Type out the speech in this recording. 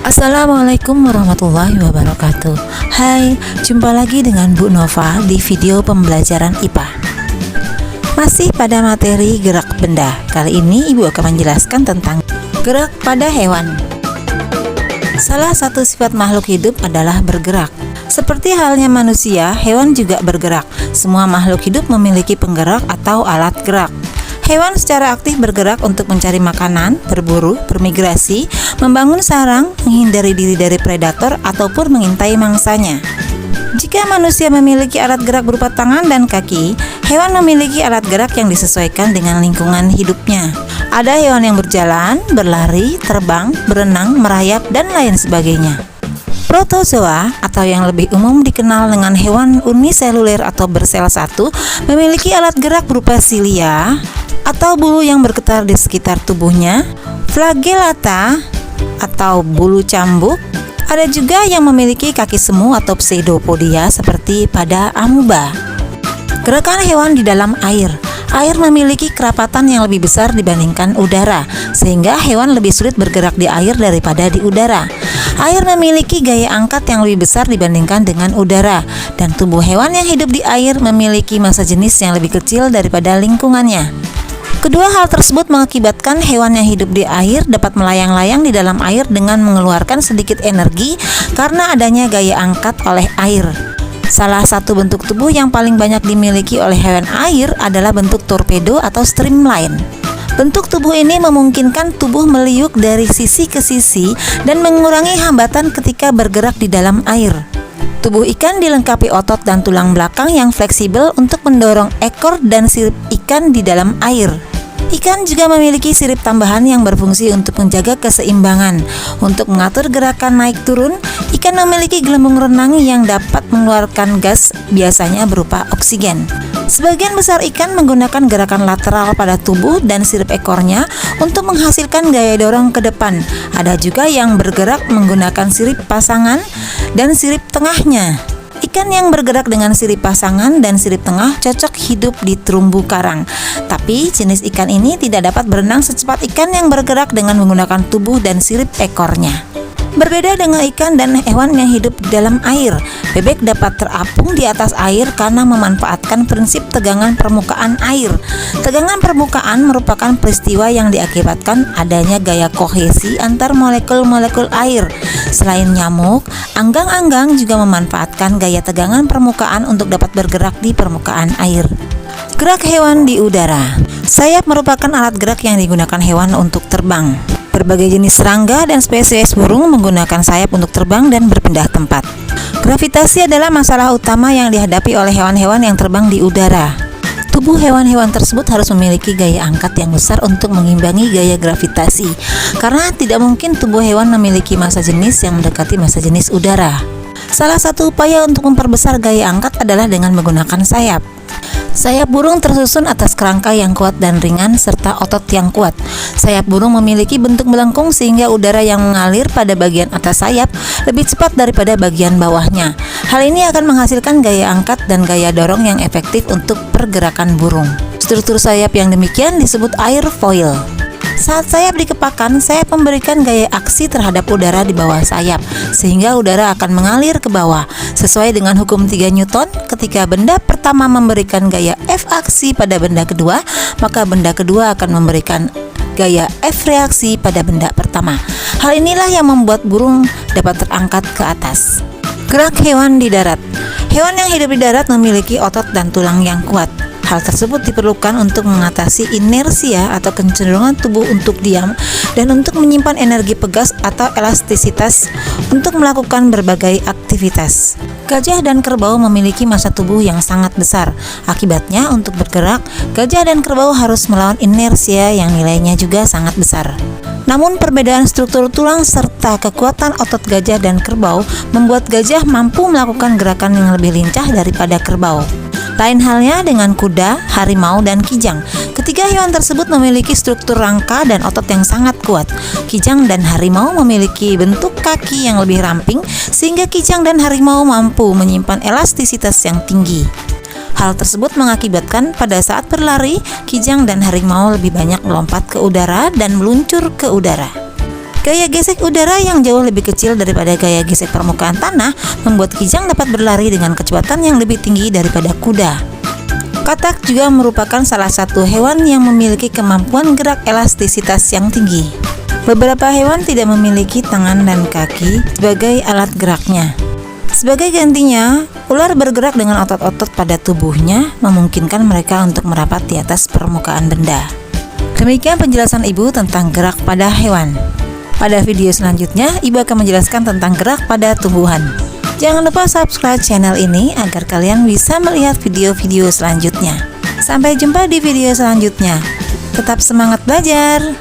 Assalamualaikum warahmatullahi wabarakatuh. Hai, jumpa lagi dengan Bu Nova di video pembelajaran IPA. Masih pada materi gerak benda. Kali ini Ibu akan menjelaskan tentang gerak pada hewan. Salah satu sifat makhluk hidup adalah bergerak. Seperti halnya manusia, hewan juga bergerak. Semua makhluk hidup memiliki penggerak atau alat gerak. Hewan secara aktif bergerak untuk mencari makanan, berburu, bermigrasi, membangun sarang, menghindari diri dari predator, ataupun mengintai mangsanya. Jika manusia memiliki alat gerak berupa tangan dan kaki, hewan memiliki alat gerak yang disesuaikan dengan lingkungan hidupnya. Ada hewan yang berjalan, berlari, terbang, berenang, merayap, dan lain sebagainya. Protozoa atau yang lebih umum dikenal dengan hewan uniseluler atau bersel satu memiliki alat gerak berupa silia atau bulu yang bergetar di sekitar tubuhnya, flagellata atau bulu cambuk. Ada juga yang memiliki kaki semu atau pseudopodia seperti pada amuba. Gerakan hewan di dalam air. Air memiliki kerapatan yang lebih besar dibandingkan udara, sehingga hewan lebih sulit bergerak di air daripada di udara. Air memiliki gaya angkat yang lebih besar dibandingkan dengan udara, dan tubuh hewan yang hidup di air memiliki massa jenis yang lebih kecil daripada lingkungannya. Kedua hal tersebut mengakibatkan hewan yang hidup di air dapat melayang-layang di dalam air dengan mengeluarkan sedikit energi karena adanya gaya angkat oleh air. Salah satu bentuk tubuh yang paling banyak dimiliki oleh hewan air adalah bentuk torpedo atau streamline. Bentuk tubuh ini memungkinkan tubuh meliuk dari sisi ke sisi dan mengurangi hambatan ketika bergerak di dalam air. Tubuh ikan dilengkapi otot dan tulang belakang yang fleksibel untuk mendorong ekor dan sirip ikan di dalam air. Ikan juga memiliki sirip tambahan yang berfungsi untuk menjaga keseimbangan. Untuk mengatur gerakan naik turun, ikan memiliki gelembung renang yang dapat mengeluarkan gas, biasanya berupa oksigen. Sebagian besar ikan menggunakan gerakan lateral pada tubuh dan sirip ekornya untuk menghasilkan gaya dorong ke depan. Ada juga yang bergerak menggunakan sirip pasangan dan sirip tengahnya. Ikan yang bergerak dengan sirip pasangan dan sirip tengah cocok hidup di terumbu karang. Tapi jenis ikan ini tidak dapat berenang secepat ikan yang bergerak dengan menggunakan tubuh dan sirip ekornya. Berbeda dengan ikan dan hewan yang hidup di dalam air, bebek dapat terapung di atas air karena memanfaatkan prinsip tegangan permukaan air. Tegangan permukaan merupakan peristiwa yang diakibatkan adanya gaya kohesi antar molekul-molekul air. Selain nyamuk, anggang-anggang juga memanfaatkan gaya tegangan permukaan untuk dapat bergerak di permukaan air. Gerak hewan di udara. Sayap merupakan alat gerak yang digunakan hewan untuk terbang. Berbagai jenis serangga dan spesies burung menggunakan sayap untuk terbang dan berpindah tempat. Gravitasi adalah masalah utama yang dihadapi oleh hewan-hewan yang terbang di udara. Tubuh hewan-hewan tersebut harus memiliki gaya angkat yang besar untuk mengimbangi gaya gravitasi, karena tidak mungkin tubuh hewan memiliki massa jenis yang mendekati massa jenis udara. Salah satu upaya untuk memperbesar gaya angkat adalah dengan menggunakan sayap. Sayap burung tersusun atas kerangka yang kuat dan ringan serta otot yang kuat. Sayap burung memiliki bentuk melengkung sehingga udara yang mengalir pada bagian atas sayap lebih cepat daripada bagian bawahnya. Hal ini akan menghasilkan gaya angkat dan gaya dorong yang efektif untuk pergerakan burung. Struktur sayap yang demikian disebut airfoil. Saat sayap dikepakkan, sayap memberikan gaya aksi terhadap udara di bawah sayap, sehingga udara akan mengalir ke bawah. Sesuai dengan hukum 3 Newton, ketika benda pertama memberikan gaya F aksi pada benda kedua, maka benda kedua akan memberikan gaya F reaksi pada benda pertama. Hal inilah yang membuat burung dapat terangkat ke atas. Gerak hewan di darat. Hewan yang hidup di darat memiliki otot dan tulang yang kuat. Hal tersebut diperlukan untuk mengatasi inersia atau kecenderungan tubuh untuk diam dan untuk menyimpan energi pegas atau elastisitas untuk melakukan berbagai aktivitas. Gajah dan kerbau memiliki massa tubuh yang sangat besar. Akibatnya, untuk bergerak, gajah dan kerbau harus melawan inersia yang nilainya juga sangat besar. Namun perbedaan struktur tulang serta kekuatan otot gajah dan kerbau membuat gajah mampu melakukan gerakan yang lebih lincah daripada kerbau. Lain halnya dengan kuda, harimau, dan kijang. Ketiga hewan tersebut memiliki struktur rangka dan otot yang sangat kuat. Kijang dan harimau memiliki bentuk kaki yang lebih ramping, sehingga kijang dan harimau mampu menyimpan elastisitas yang tinggi. Hal tersebut mengakibatkan pada saat berlari, kijang dan harimau lebih banyak melompat ke udara dan meluncur ke udara. Gaya gesek udara yang jauh lebih kecil daripada gaya gesek permukaan tanah membuat kijang dapat berlari dengan kecepatan yang lebih tinggi daripada kuda. Katak juga merupakan salah satu hewan yang memiliki kemampuan gerak elastisitas yang tinggi. Beberapa hewan tidak memiliki tangan dan kaki sebagai alat geraknya. Sebagai gantinya, ular bergerak dengan otot-otot pada tubuhnya, memungkinkan mereka untuk merapat di atas permukaan benda. Demikian penjelasan Ibu tentang gerak pada hewan. Pada video selanjutnya, Ibu akan menjelaskan tentang gerak pada tumbuhan. Jangan lupa subscribe channel ini agar kalian bisa melihat video-video selanjutnya. Sampai jumpa di video selanjutnya. Tetap semangat belajar!